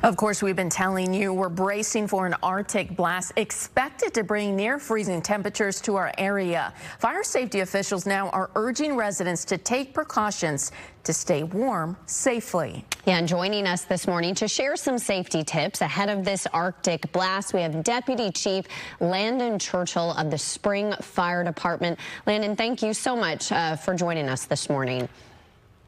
Of course, we've been telling you we're bracing for an Arctic blast expected to bring near freezing temperatures to our area. Fire safety officials now are urging residents to take precautions to stay warm safely. Yeah, and joining us this morning to share some safety tips ahead of this Arctic blast, we have Deputy Chief Landon Churchill of the Spring Fire Department. Landon, thank you so much for joining us this morning.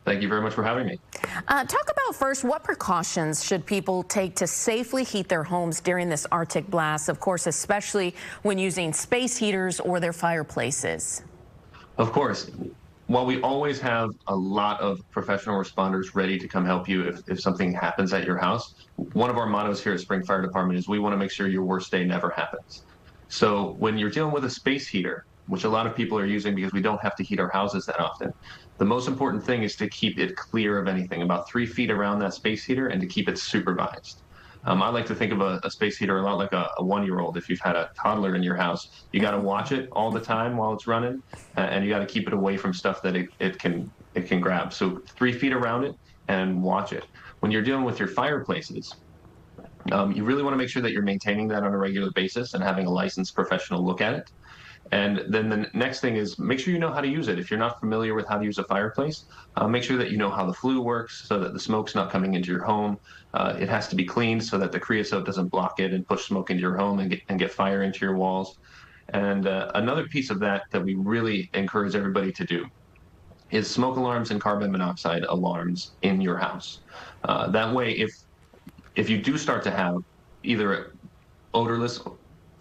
Thank you very much for having me. Talk about first, what precautions should people take to safely heat their homes during this Arctic blast, of course, especially when using space heaters or their fireplaces? Of course. While we always have a lot of professional responders ready to come help you if something happens at your house, one of our mottos here at Spring Fire Department is we want to make sure your worst day never happens. So when you're dealing with a space heater, which a lot of people are using because we don't have to heat our houses that often, the most important thing is to keep it clear of anything, about 3 feet around that space heater, and to keep it supervised. I like to think of a space heater a lot like a one-year-old. If you've had a toddler in your house, you got to watch it all the time while it's running, and you got to keep it away from stuff that it can grab. So 3 feet around it and watch it. When you're dealing with your fireplaces, you really want to make sure that you're maintaining that on a regular basis and having a licensed professional look at it. And then the next thing is make sure you know how to use it. If you're not familiar with how to use a fireplace, make sure that you know how the flue works so that the smoke's not coming into your home. It has to be cleaned so that the creosote doesn't block it and push smoke into your home and get fire into your walls. And another piece of that we really encourage everybody to do is smoke alarms and carbon monoxide alarms in your house. That way, if you do start to have either odorless,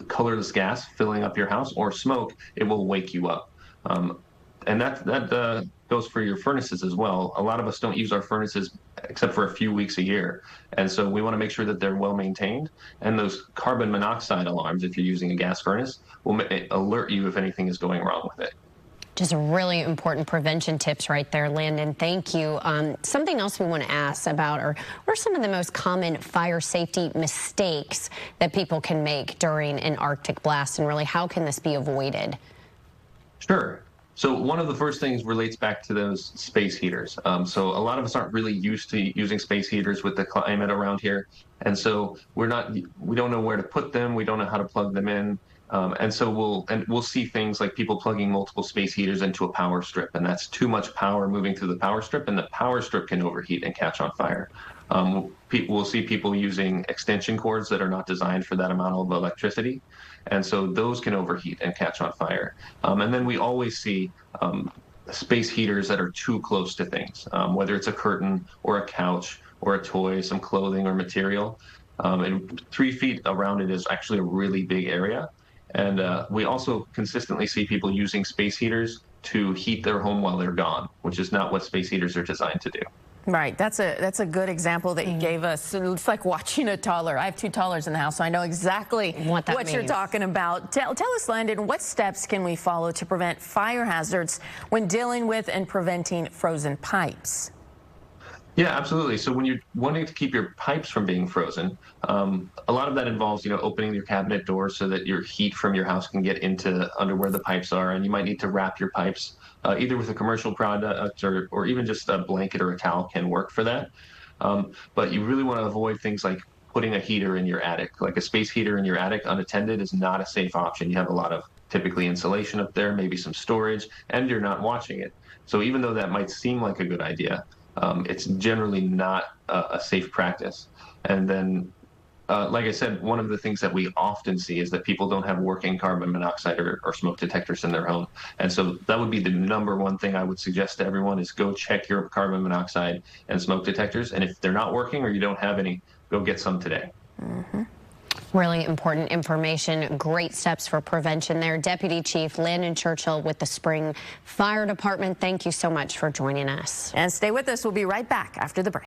colorless gas filling up your house or smoke, it will wake you up. And that goes for your furnaces as well. A lot of us don't use our furnaces except for a few weeks a year. And so we want to make sure that they're well maintained. And those carbon monoxide alarms, if you're using a gas furnace, will alert you if anything is going wrong with it. Just really important prevention tips right there, Landon. Thank you. Something else we want to ask about what are some of the most common fire safety mistakes that people can make during an Arctic blast, and really how can this be avoided? Sure. So one of the first things relates back to those space heaters. So a lot of us aren't really used to using space heaters with the climate around here. And so we don't know where to put them. We don't know how to plug them in. And so we'll see things like people plugging multiple space heaters into a power strip, and that's too much power moving through the power strip, and the power strip can overheat and catch on fire. We'll see people using extension cords that are not designed for that amount of electricity, and so those can overheat and catch on fire. And then we always see space heaters that are too close to things, whether it's a curtain or a couch or a toy, some clothing or material. And 3 feet around it is actually a really big area. And we also consistently see people using space heaters to heat their home while they're gone, which is not what space heaters are designed to do. Right. That's a good example that you gave us. It's like watching a toddler. I have 2 toddlers in the house, so I know exactly what you're talking about. Tell us, Landon, what steps can we follow to prevent fire hazards when dealing with and preventing frozen pipes? Yeah, absolutely. So when you're wanting to keep your pipes from being frozen, a lot of that involves, opening your cabinet doors so that your heat from your house can get under where the pipes are. And you might need to wrap your pipes either with a commercial product or even just a blanket or a towel can work for that. But you really want to avoid things like putting a heater in your attic. Like a space heater in your attic unattended is not a safe option. You have a lot of typically insulation up there, maybe some storage, and you're not watching it. So even though that might seem like a good idea, it's generally not a safe practice. And then, like I said, one of the things that we often see is that people don't have working carbon monoxide or smoke detectors in their home. And so that would be the #1 thing I would suggest to everyone is go check your carbon monoxide and smoke detectors. And if they're not working or you don't have any, go get some today. Mm-hmm. Really important information. Great steps for prevention there. Deputy Chief Landon Churchill with the Spring Fire Department. Thank you so much for joining us. And stay with us. We'll be right back after the break.